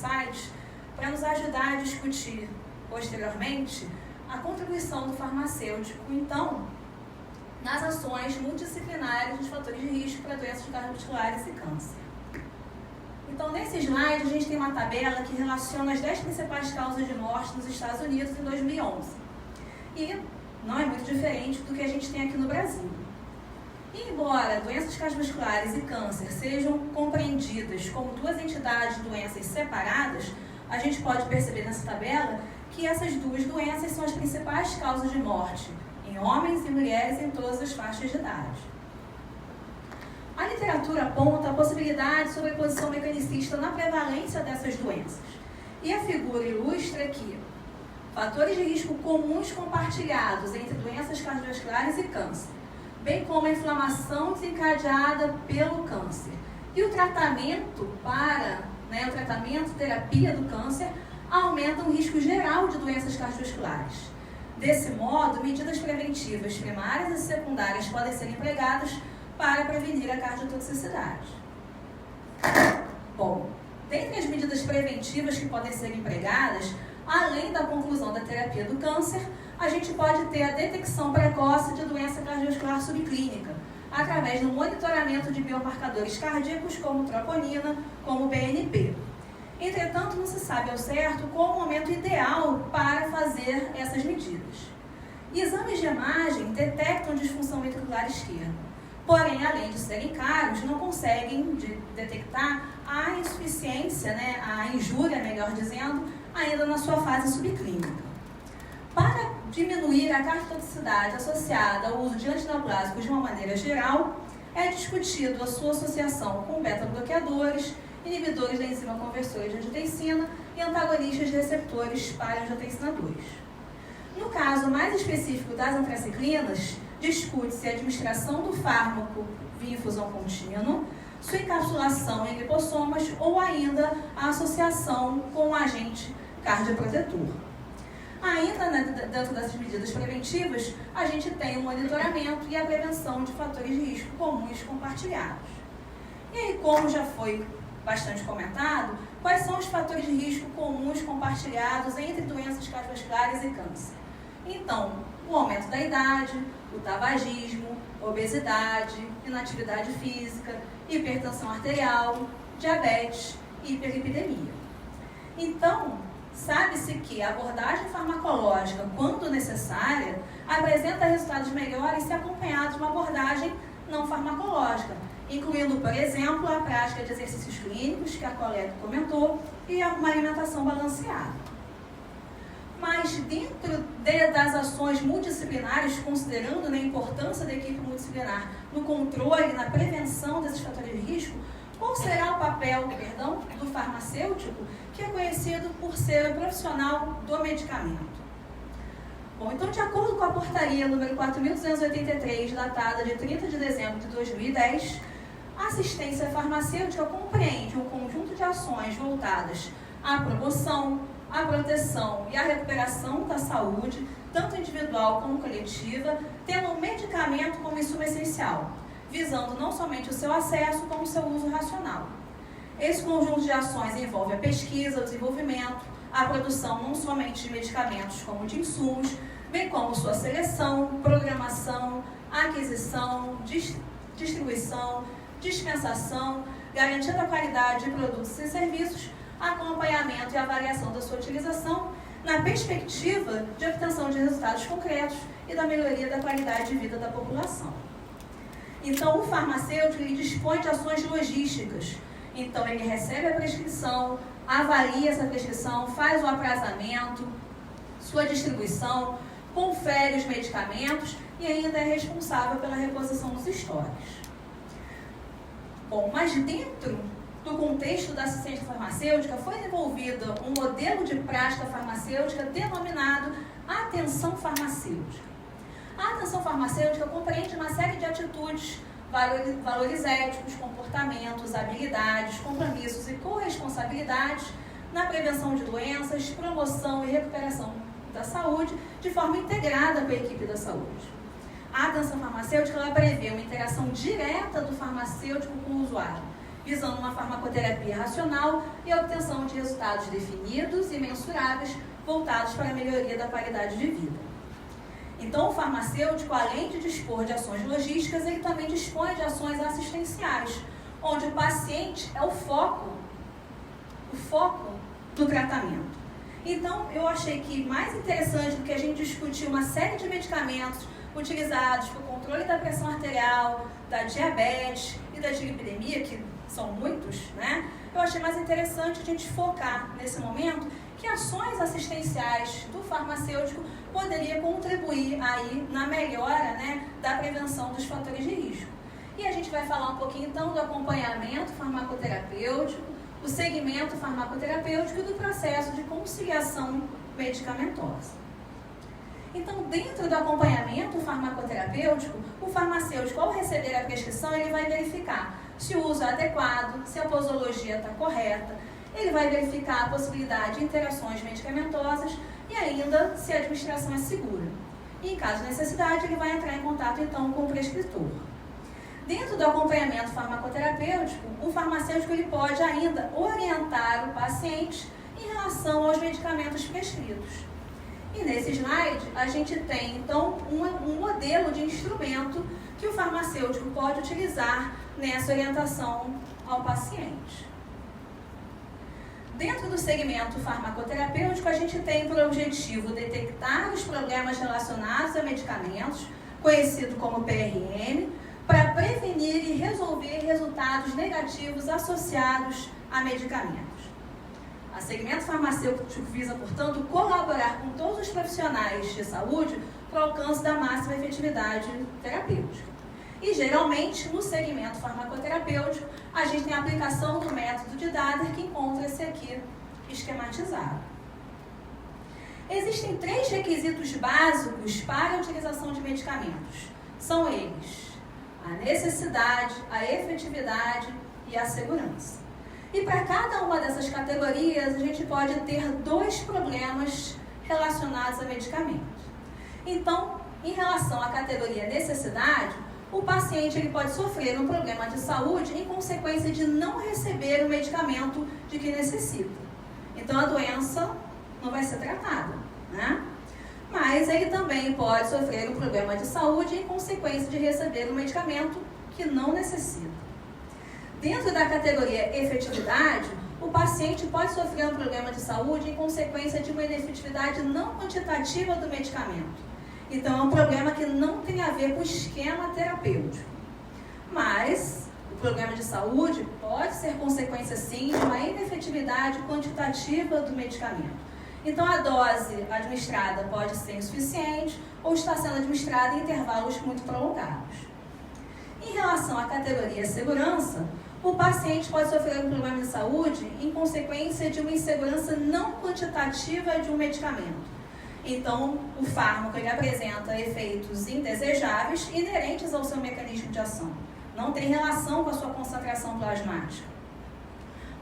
insights para nos ajudar a discutir posteriormente a contribuição do farmacêutico, então, nas ações multidisciplinares dos fatores de risco para doenças cardiovasculares e câncer. Então, nesse slide, a gente tem uma tabela que relaciona as 10 principais causas de morte nos Estados Unidos em 2011. E não é muito diferente do que a gente tem aqui no Brasil. E, embora doenças cardiovasculares e câncer sejam compreendidas como duas entidades de doenças separadas, a gente pode perceber nessa tabela que essas duas doenças são as principais causas de morte em homens e mulheres em todas as faixas de idade. A literatura aponta a possibilidade de sobreposição mecanicista na prevalência dessas doenças. E a figura ilustra que fatores de risco comuns compartilhados entre doenças cardiovasculares e câncer, bem como a inflamação desencadeada pelo câncer. E o tratamento terapia do câncer, aumenta o risco geral de doenças cardiovasculares. Desse modo, medidas preventivas primárias e secundárias podem ser empregadas para prevenir a cardiotoxicidade. Bom, dentre as medidas preventivas que podem ser empregadas, além da conclusão da terapia do câncer, a gente pode ter a detecção precoce de doença cardiovascular subclínica, através do monitoramento de biomarcadores cardíacos como troponina, como BNP. Entretanto, não se sabe ao certo qual o momento ideal para fazer essas medidas. Exames de imagem detectam disfunção ventricular esquerda, porém, além de serem caros, não conseguem detectar a insuficiência, a injúria, melhor dizendo, ainda na sua fase subclínica. Para diminuir a cardiotoxicidade associada ao uso de antineoplásicos de uma maneira geral, é discutido a sua associação com beta-bloqueadores, inibidores da enzima conversora de angiotensina e antagonistas de receptores para angiotensina 2. No caso mais específico das antraciclinas, discute-se a administração do fármaco via infusão contínua, sua encapsulação em lipossomas ou ainda a associação com o agente cardioprotetor. Ainda dentro dessas medidas preventivas, a gente tem o monitoramento e a prevenção de fatores de risco comuns compartilhados. E aí, como já foi bastante comentado, quais são os fatores de risco comuns compartilhados entre doenças cardiovasculares e câncer? Então, o aumento da idade, o tabagismo, obesidade, inatividade física, hipertensão arterial, diabetes e hiperlipidemia. Então, sabe-se que a abordagem farmacológica, quando necessária, apresenta resultados melhores se acompanhada de uma abordagem não farmacológica, incluindo, por exemplo, a prática de exercícios clínicos, que a colega comentou, e uma alimentação balanceada. Mas dentro das ações multidisciplinares, considerando a importância da equipe multidisciplinar no controle e na prevenção desses fatores de risco, qual será o papel, do farmacêutico, que é conhecido por ser o profissional do medicamento? Bom, então, de acordo com a portaria número 4.283, datada de 30 de dezembro de 2010, a assistência farmacêutica compreende um conjunto de ações voltadas à promoção, à proteção e à recuperação da saúde, tanto individual como coletiva, tendo o medicamento como insumo essencial, visando não somente o seu acesso, como o seu uso racional. Esse conjunto de ações envolve a pesquisa, o desenvolvimento, a produção não somente de medicamentos como de insumos, bem como sua seleção, programação, aquisição, distribuição, dispensação, garantia da qualidade de produtos e serviços, acompanhamento e avaliação da sua utilização, na perspectiva de obtenção de resultados concretos e da melhoria da qualidade de vida da população. Então, o farmacêutico dispõe de ações logísticas. Então, ele recebe a prescrição, avalia essa prescrição, faz o aprazamento, sua distribuição, confere os medicamentos e ainda é responsável pela reposição dos estoques. Bom, mas dentro do contexto da assistência farmacêutica foi desenvolvido um modelo de prática farmacêutica denominado atenção farmacêutica. A atenção farmacêutica compreende uma série de atitudes, valores éticos, comportamentos, habilidades, compromissos e corresponsabilidades na prevenção de doenças, promoção e recuperação da saúde de forma integrada com a equipe da saúde. A atenção farmacêutica ela prevê uma interação direta do farmacêutico com o usuário, visando uma farmacoterapia racional e a obtenção de resultados definidos e mensuráveis voltados para a melhoria da qualidade de vida. Então, o farmacêutico, além de dispor de ações logísticas, ele também dispõe de ações assistenciais, onde o paciente é o foco do tratamento. Então, eu achei que mais interessante do que a gente discutir uma série de medicamentos utilizados para o controle da pressão arterial, da diabetes e da dislipidemia, que são muitos, né? Eu achei mais interessante a gente focar nesse momento que ações assistenciais do farmacêutico poderiam contribuir aí na melhora, né, da prevenção dos fatores de risco. E a gente vai falar um pouquinho então do acompanhamento farmacoterapêutico, o segmento farmacoterapêutico e do processo de conciliação medicamentosa. Então, dentro do acompanhamento farmacoterapêutico, o farmacêutico, ao receber a prescrição, ele vai verificar se o uso é adequado, se a posologia está correta, ele vai verificar a possibilidade de interações medicamentosas e ainda se a administração é segura. E, em caso de necessidade, ele vai entrar em contato, então, com o prescritor. Dentro do acompanhamento farmacoterapêutico, o farmacêutico ele pode ainda orientar o paciente em relação aos medicamentos prescritos. E nesse slide, a gente tem, então, um modelo de instrumento que o farmacêutico pode utilizar nessa orientação ao paciente. Dentro do segmento farmacoterapêutico, a gente tem por objetivo detectar os problemas relacionados a medicamentos, conhecido como PRM, para prevenir e resolver resultados negativos associados a medicamentos. O segmento farmacêutico visa, portanto, colaborar com todos os profissionais de saúde para o alcance da máxima efetividade terapêutica. E, geralmente, no segmento farmacoterapêutico, a gente tem a aplicação do método de Dader, que encontra-se aqui esquematizado. Existem 3 requisitos básicos para a utilização de medicamentos. São eles: a necessidade, a efetividade e a segurança. E para cada uma dessas categorias, a gente pode ter 2 problemas relacionados a medicamentos. Então, em relação à categoria necessidade, o paciente ele pode sofrer um problema de saúde em consequência de não receber o medicamento de que necessita. Então, a doença não vai ser tratada, né? Mas ele também pode sofrer um problema de saúde em consequência de receber um medicamento que não necessita. Dentro da categoria efetividade, o paciente pode sofrer um problema de saúde em consequência de uma inefetividade não quantitativa do medicamento. Então, é um problema que não tem a ver com o esquema terapêutico. Mas, o problema de saúde pode ser consequência, sim, de uma inefetividade quantitativa do medicamento. Então, a dose administrada pode ser insuficiente ou está sendo administrada em intervalos muito prolongados. Em relação à categoria segurança, o paciente pode sofrer um problema de saúde em consequência de uma insegurança não quantitativa de um medicamento. Então, o fármaco ele apresenta efeitos indesejáveis inerentes ao seu mecanismo de ação. Não tem relação com a sua concentração plasmática.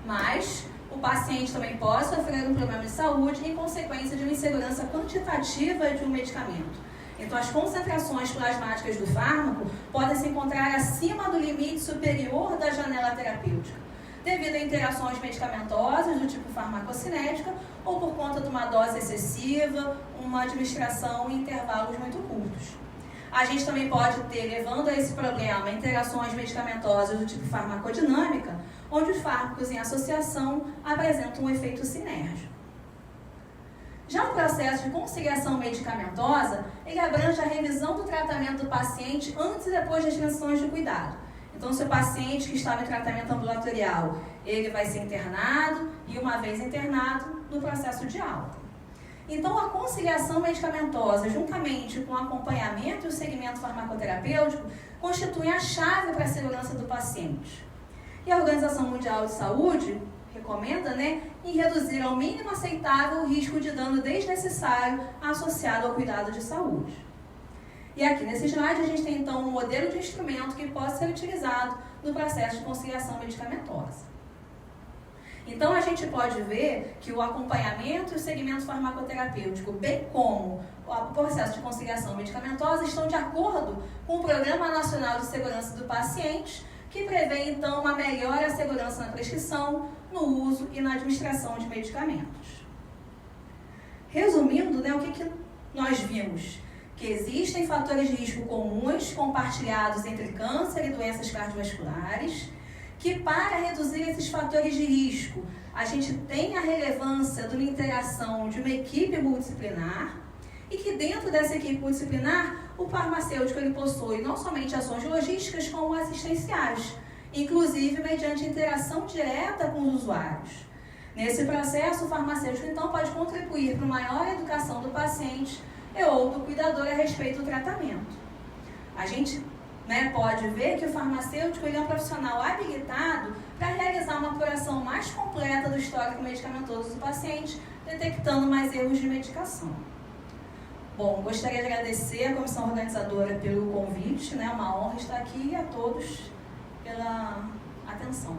Mas, o paciente também pode sofrer um problema de saúde em consequência de uma insegurança quantitativa de um medicamento. Então, as concentrações plasmáticas do fármaco podem se encontrar acima do limite superior da janela terapêutica, devido a interações medicamentosas do tipo farmacocinética ou por conta de uma dose excessiva, uma administração em intervalos muito curtos. A gente também pode ter, levando a esse problema, interações medicamentosas do tipo farmacodinâmica, onde os fármacos em associação apresentam um efeito sinérgico. Já o processo de conciliação medicamentosa, ele abrange a revisão do tratamento do paciente antes e depois das transições de cuidado. Então, se o paciente que estava em tratamento ambulatorial, ele vai ser internado e, uma vez internado, no processo de alta. Então, a conciliação medicamentosa, juntamente com o acompanhamento e o segmento farmacoterapêutico, constituem a chave para a segurança do paciente. E a Organização Mundial de Saúde recomenda, em reduzir ao mínimo aceitável o risco de dano desnecessário associado ao cuidado de saúde. E aqui nesse slide a gente tem então um modelo de instrumento que pode ser utilizado no processo de conciliação medicamentosa. Então a gente pode ver que o acompanhamento e o segmento farmacoterapêutico, bem como o processo de conciliação medicamentosa, estão de acordo com o Programa Nacional de Segurança do Paciente, que prevê, então, uma melhor segurança na prescrição, no uso e na administração de medicamentos. Resumindo, o que nós vimos? Que existem fatores de risco comuns compartilhados entre câncer e doenças cardiovasculares, que para reduzir esses fatores de risco, a gente tem a relevância de uma interação de uma equipe multidisciplinar e que dentro dessa equipe multidisciplinar, o farmacêutico ele possui não somente ações logísticas, como assistenciais, inclusive mediante interação direta com os usuários. Nesse processo, o farmacêutico então pode contribuir para uma maior educação do paciente e ou do cuidador a respeito do tratamento. A gente pode ver que o farmacêutico ele é um profissional habilitado para realizar uma apuração mais completa do histórico medicamentoso do paciente, detectando mais erros de medicação. Bom, gostaria de agradecer à comissão organizadora pelo convite, uma honra estar aqui e a todos pela atenção.